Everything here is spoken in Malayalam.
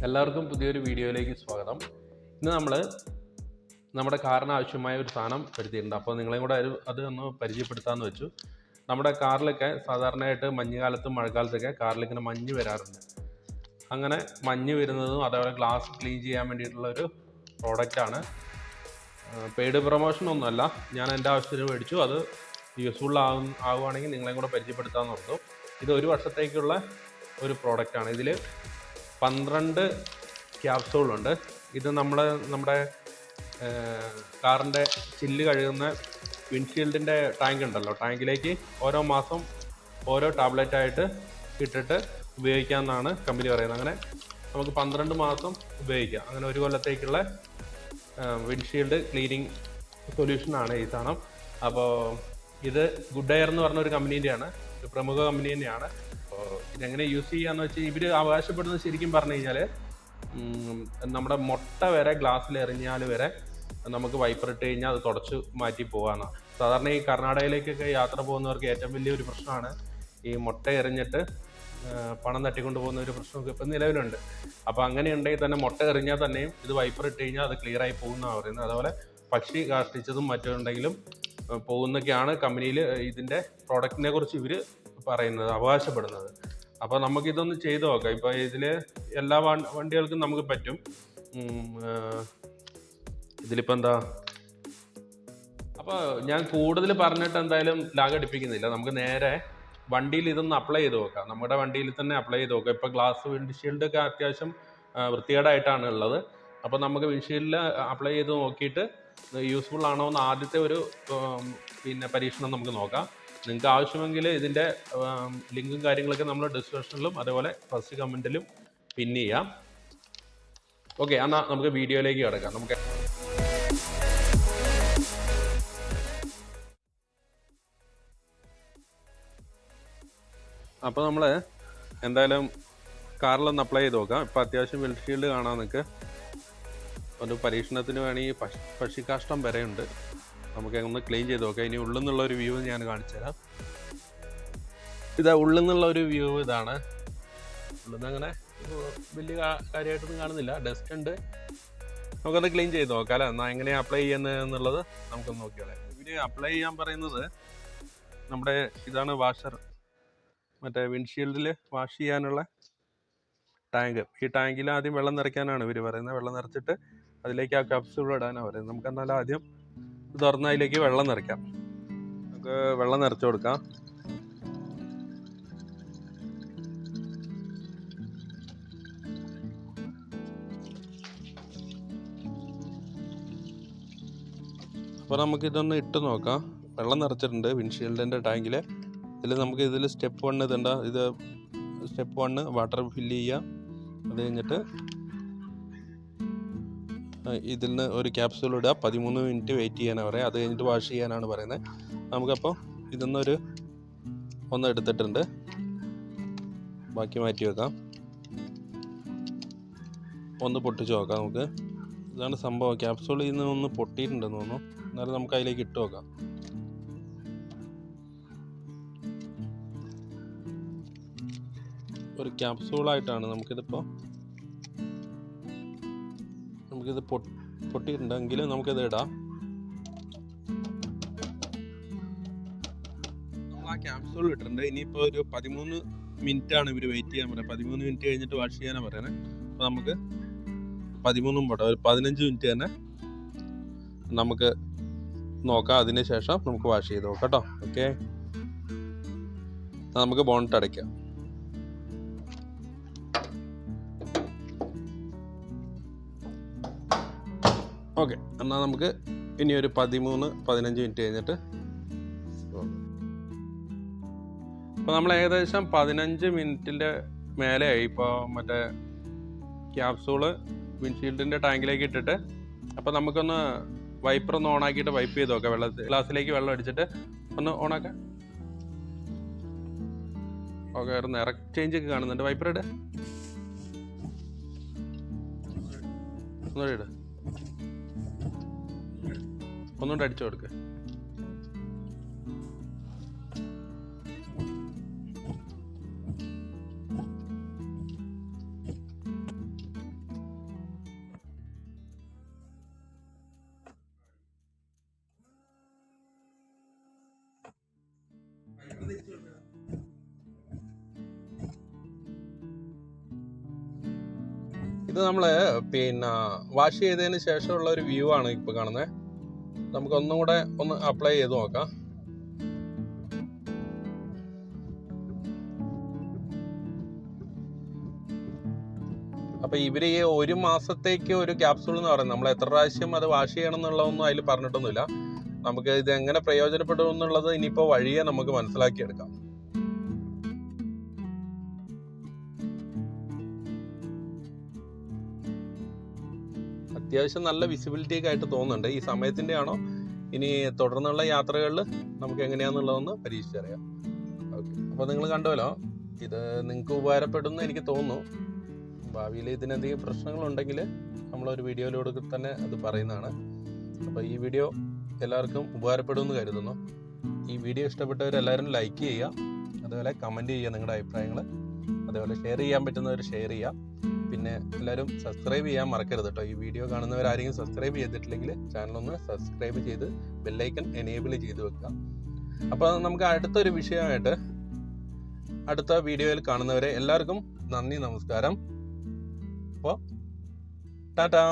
എല്ലാവർക്കും പുതിയൊരു വീഡിയോയിലേക്ക് സ്വാഗതം. ഇന്ന് നമ്മൾ നമ്മുടെ കാറിന് ആവശ്യമായ ഒരു സാധനം വരുത്തിയിട്ടുണ്ട്. അപ്പോൾ നിങ്ങളെയും കൂടെ അത് ഒന്ന് പരിചയപ്പെടുത്താമെന്ന് വെച്ചു. നമ്മുടെ കാറിലൊക്കെ സാധാരണയായിട്ട് മഞ്ഞുകാലത്തും മഴക്കാലത്തൊക്കെ കാറിൽ ഇങ്ങനെ മഞ്ഞ് വരാറുണ്ട്. അങ്ങനെ മഞ്ഞ് വരുന്നതും അതേപോലെ ഗ്ലാസ് ക്ലീൻ ചെയ്യാൻ വേണ്ടിയിട്ടുള്ള ഒരു പ്രോഡക്റ്റാണ്. പെയ്ഡ് പ്രൊമോഷൻ ഒന്നുമല്ല, ഞാൻ എൻ്റെ ആവശ്യത്തിന് മേടിച്ചു. അത് യൂസ്ഫുൾ ആവുകയാണെങ്കിൽ നിങ്ങളെയും കൂടെ പരിചയപ്പെടുത്താമെന്ന് ഓർത്തു. ഇത് ഒരു വർഷത്തേക്കുള്ള ഒരു പ്രോഡക്റ്റാണ്. ഇതിൽ 12 ക്യാപ്സൂളുണ്ട്. ഇത് നമ്മുടെ കാറിൻ്റെ ചില്ല് കഴുകുന്ന വിൻഷീൽഡിൻ്റെ ടാങ്ക് ഉണ്ടല്ലോ, ടാങ്കിലേക്ക് ഓരോ മാസം ഓരോ ടാബ്ലറ്റായിട്ട് ഇട്ടിട്ട് ഉപയോഗിക്കാമെന്നാണ് കമ്പനി പറയുന്നത്. അങ്ങനെ നമുക്ക് 12 മാസം ഉപയോഗിക്കാം. അങ്ങനെ ഒരു കൊല്ലത്തേക്കുള്ള വിൻഷീൽഡ് ക്ലീനിങ് സൊല്യൂഷനാണ് ഈ സാധനം. അപ്പോൾ ഇത് ഗുഡെയർ എന്ന് പറഞ്ഞ ഒരു കമ്പനീൻ്റെയാണ്, ഒരു പ്രമുഖ കമ്പനി തന്നെയാണ്. അപ്പോൾ ഇതെങ്ങനെ യൂസ് ചെയ്യാന്ന് വെച്ചാൽ ഇവർ അവകാശപ്പെടുന്നത് ശരിക്കും പറഞ്ഞു കഴിഞ്ഞാൽ നമ്മുടെ മുട്ട വരെ ഗ്ലാസ്സിൽ എറിഞ്ഞാൽ വരെ നമുക്ക് വൈപ്പർ ഇട്ട് കഴിഞ്ഞാൽ അത് തുടച്ച് മാറ്റി പോകാമെന്നാണ്. സാധാരണ ഈ കർണാടകയിലേക്കൊക്കെ യാത്ര പോകുന്നവർക്ക് ഏറ്റവും വലിയൊരു പ്രശ്നമാണ് ഈ മുട്ട എറിഞ്ഞിട്ട് പണം തട്ടിക്കൊണ്ട് പോകുന്ന ഒരു പ്രശ്നമൊക്കെ ഇപ്പം നിലവിലുണ്ട്. അപ്പോൾ അങ്ങനെ ഉണ്ടെങ്കിൽ തന്നെ മുട്ട എറിഞ്ഞാൽ തന്നെയും ഇത് വൈപ്പർ ഇട്ട് കഴിഞ്ഞാൽ അത് ക്ലിയറായി പോകുന്നതാണ് പറയുന്നത്. അതുപോലെ പക്ഷി കാഷ്ടിച്ചതും മറ്റുണ്ടെങ്കിലും പോകുന്നൊക്കെയാണ് കമ്പനിയിൽ ഇതിൻ്റെ പ്രോഡക്റ്റിനെ കുറിച്ച് ഇവർ പറയുന്നത്, അവകാശപ്പെടുന്നത്. അപ്പോൾ നമുക്കിതൊന്ന് ചെയ്ത് നോക്കാം. ഇപ്പോൾ ഇതിൽ എല്ലാ വണ്ടികൾക്കും നമുക്ക് പറ്റും. ഇതിലിപ്പോൾ എന്താ, അപ്പോൾ ഞാൻ കൂടുതൽ പറഞ്ഞിട്ട് എന്തായാലും ലാഗ് അടിപ്പിക്കുന്നില്ല. നമുക്ക് നേരെ വണ്ടിയിൽ ഇതൊന്ന് അപ്ലൈ ചെയ്ത് നോക്കാം. നമ്മുടെ വണ്ടിയിൽ തന്നെ അപ്ലൈ ചെയ്ത് നോക്കാം. ഇപ്പോൾ ഗ്ലാസ് വിൻഷീൽഡൊക്കെ അത്യാവശ്യം വൃത്തികേടായിട്ടാണ് ഉള്ളത്. അപ്പോൾ നമുക്ക് വിൻഷീൽഡിൽ അപ്ലൈ ചെയ്ത് നോക്കിയിട്ട് യൂസ്ഫുൾ ആണോ എന്ന് ആദ്യത്തെ ഒരു പരീക്ഷണം നമുക്ക് നോക്കാം. നിങ്ങൾക്ക് ആവശ്യമെങ്കിൽ ഇതിൻ്റെ ലിങ്കും കാര്യങ്ങളൊക്കെ നമ്മൾ ഡിസ്ക്രിപ്ഷനിലും അതേപോലെ ഫസ്റ്റ് കമൻറ്റിലും പിൻ ചെയ്യാം. ഓക്കെ, എന്നാൽ നമുക്ക് വീഡിയോയിലേക്ക് കിടക്കാം. നമുക്ക് അപ്പോൾ നമ്മൾ എന്തായാലും കാറിലൊന്ന് അപ്ലൈ ചെയ്ത് നോക്കാം. ഇപ്പോൾ അത്യാവശ്യം വിൻഷീൽഡ് കാണാൻ നിങ്ങൾക്ക് ഒരു പരീക്ഷണത്തിന് വേണമെങ്കിൽ പക്ഷിക്കാഷ്ടം വരെയുണ്ട്. നമുക്ക് ഒന്ന് ക്ലീൻ ചെയ്ത് നോക്കാം. ഇനി ഉള്ളിൽ നിന്നുള്ള ഒരു വ്യൂ ഞാൻ കാണിച്ചു തരാം. ഇതാ ഉള്ളിൽ നിന്നുള്ള ഒരു വ്യൂ ഇതാണ്. ഉള്ളിൽ നിന്ന് അങ്ങനെ വലിയ കാര്യമായിട്ടൊന്നും കാണുന്നില്ല, ഡസ്റ്റ് ഉണ്ട്. നമുക്കൊന്ന് ക്ലീൻ ചെയ്ത് നോക്കാം അല്ലേ. എന്നാൽ എങ്ങനെയാണ് അപ്ലൈ ചെയ്യുന്നത് എന്നുള്ളത് നമുക്കൊന്ന് നോക്കിയാലേ. ഇവർ അപ്ലൈ ചെയ്യാൻ പറയുന്നത് നമ്മുടെ ഇതാണ് വാഷർ, മറ്റേ വിൻഷീൽഡിൽ വാഷ് ചെയ്യാനുള്ള ടാങ്ക്. ഈ ടാങ്കിൽ ആദ്യം വെള്ളം നിറയ്ക്കാനാണ് ഇവർ പറയുന്നത്. വെള്ളം നിറച്ചിട്ട് അതിലേക്ക് ആ ക്യാപ്സ്യൂൾ ഇടാനാണ് പറയുന്നത്. നമുക്ക് എന്നാലും ആദ്യം തുറന്ന് അതിലേക്ക് വെള്ളം നിറയ്ക്കാം. നമുക്ക് വെള്ളം നിറച്ച് കൊടുക്കാം. അപ്പോൾ നമുക്കിതൊന്ന് ഇട്ട് നോക്കാം. വെള്ളം നിറച്ചിട്ടുണ്ട് വിൻഷീൽഡിൻ്റെ ടാങ്കിൽ. ഇതിൽ സ്റ്റെപ്പ് 1 ഇതുണ്ട്. ഇത് സ്റ്റെപ്പ് 1 വാട്ടർ ഫില്ല് ചെയ്യുക. അത് കഴിഞ്ഞിട്ട് ഇതിൽ നിന്ന് ഒരു ക്യാപ്സ്യൂൾ ഇടുക. 13 മിനിറ്റ് വെയിറ്റ് ചെയ്യാനാണ് പറയുക. അത് കഴിഞ്ഞിട്ട് വാഷ് ചെയ്യാനാണ് പറയുന്നത്. നമുക്കപ്പോൾ ഇതൊന്നൊരു ഒന്ന് എടുത്തിട്ടുണ്ട്, ബാക്കി മാറ്റി വെക്കാം. ഒന്ന് പൊട്ടിച്ച് നോക്കാം നമുക്ക്. ഇതാണ് സംഭവം. ക്യാപ്സ്യൂൾ ഇതിൽ നിന്ന് ഒന്ന് പൊട്ടിയിട്ടുണ്ടെന്ന് തോന്നുന്നു. എന്നാലും നമുക്ക് അതിലേക്ക് ഇട്ട് നോക്കാം. ഒരു ക്യാപ്സൂളായിട്ടാണ് നമുക്കിത് പൊട്ടിയിട്ടുണ്ടെങ്കിൽ നമുക്കിത് ഇടാം. നമ്മൾ ആ ക്യാപ്സൂൾ ഇട്ടിട്ടുണ്ട്. ഇനിയിപ്പോൾ ഒരു 13 മിനിറ്റാണ് ഇവർ വെയിറ്റ് ചെയ്യാൻ പറയുന്നത്. 13 മിനിറ്റ് കഴിഞ്ഞിട്ട് വാഷ് ചെയ്യാനാണ് പറയുന്നത്. അപ്പോൾ നമുക്ക് 13 പോട്ടെ, ഒരു 15 മിനിറ്റ് തന്നെ നമുക്ക് നോക്കാം. അതിന് ശേഷം നമുക്ക് വാഷ് ചെയ്ത് നോക്കാം കേട്ടോ. ഓക്കെ, നമുക്ക് ബോണറ്റ് അടയ്ക്കാം. ഓക്കെ, എന്നാൽ നമുക്ക് ഇനി ഒരു 13-15 മിനിറ്റ് കഴിഞ്ഞിട്ട്. ഇപ്പോൾ നമ്മൾ ഏകദേശം 15 മിനിറ്റിൻ്റെ മേലെയായി. ഇപ്പോൾ മറ്റേ ക്യാപ്സൂള് വിൻഷീൽഡിൻ്റെ ടാങ്കിലേക്ക് ഇട്ടിട്ട്. അപ്പോൾ നമുക്കൊന്ന് വൈപ്പർ ഒന്ന് ഓണാക്കിയിട്ട് വൈപ്പ് ചെയ്ത് നോക്കാം. ഗ്ലാസ്സിലേക്ക് വെള്ളം അടിച്ചിട്ട് ഒന്ന് ഓണാക്കാം. ഓക്കെ, ഒരു നിറ ചേഞ്ച് ഒക്കെ കാണുന്നുണ്ട്. വൈപ്പർ ഇട്, ഒന്നുകൂടെ ഇട്, ഒന്നുകൂടെ അടിച്ചു കൊടുക്കുക. ഇത് നമ്മൾ പിന്നെ വാഷ് ചെയ്തതിന് ശേഷമുള്ള ഒരു വ്യൂ ആണ് ഇപ്പോൾ കാണുന്നത്. നമുക്കൊന്നും കൂടെ ഒന്ന് അപ്ലൈ ചെയ്ത് നോക്കാം. അപ്പോൾ ഇവർ ഈ 1 മാസത്തേക്ക് ഒരു ക്യാപ്സൂൾ എന്ന് പറയുന്നത്, നമ്മൾ എത്ര പ്രാവശ്യം അത് വാഷ് ചെയ്യണം എന്നുള്ളതൊന്നും അതിൽ പറഞ്ഞിട്ടൊന്നുമില്ല. നമുക്ക് ഇത് എങ്ങനെ പ്രയോജനപ്പെടും എന്നുള്ളത് ഇനിയിപ്പോൾ വഴിയെ നമുക്ക് മനസ്സിലാക്കിയെടുക്കാം. അത്യാവശ്യം നല്ല വിസിബിലിറ്റി ഒക്കെ ആയിട്ട് തോന്നുന്നുണ്ട്. ഈ സമയത്തിൻ്റെ ആണോ ഇനി തുടർന്നുള്ള യാത്രകളിൽ നമുക്ക് എങ്ങനെയാണെന്നുള്ളതൊന്ന് പരീക്ഷിച്ചറിയാം. ഓക്കെ, അപ്പോൾ നിങ്ങൾ കണ്ടുവല്ലോ, ഇത് നിങ്ങൾക്ക് ഉപകാരപ്പെടുമെന്ന് എനിക്ക് തോന്നുന്നു. ഭാവിയിൽ ഇതിനെന്തെങ്കിലും പ്രശ്നങ്ങളുണ്ടെങ്കിൽ നമ്മളൊരു വീഡിയോയിലൂടെ തന്നെ അത് പറയുന്നതാണ്. അപ്പോൾ ഈ വീഡിയോ എല്ലാവർക്കും ഉപകാരപ്പെടുമെന്ന് കരുതുന്നു. ഈ വീഡിയോ ഇഷ്ടപ്പെട്ടവരെല്ലാവരും ലൈക്ക് ചെയ്യുക, അതുപോലെ കമൻറ്റ് ചെയ്യുക നിങ്ങളുടെ അഭിപ്രായങ്ങൾ, അതുപോലെ ഷെയർ ചെയ്യാൻ പറ്റുന്നവർ ഷെയർ ചെയ്യുക. പിന്നെ എല്ലാവരും സബ്സ്ക്രൈബ് ചെയ്യാൻ മറക്കരുത് കേട്ടോ. ഈ വീഡിയോ കാണുന്നവരാരെങ്കിലും സബ്സ്ക്രൈബ് ചെയ്തിട്ടില്ലെങ്കിൽ ചാനലൊന്ന് സബ്സ്ക്രൈബ് ചെയ്ത് ബെല്ലൈക്കൺ എനേബിൾ ചെയ്ത് വെക്കുക. അപ്പോൾ നമുക്ക് അടുത്തൊരു വിഷയമായിട്ട് അടുത്ത വീഡിയോയിൽ കാണുന്നവരെ എല്ലാവർക്കും നന്ദി, നമസ്കാരം. അപ്പോൾ ടാറ്റാ.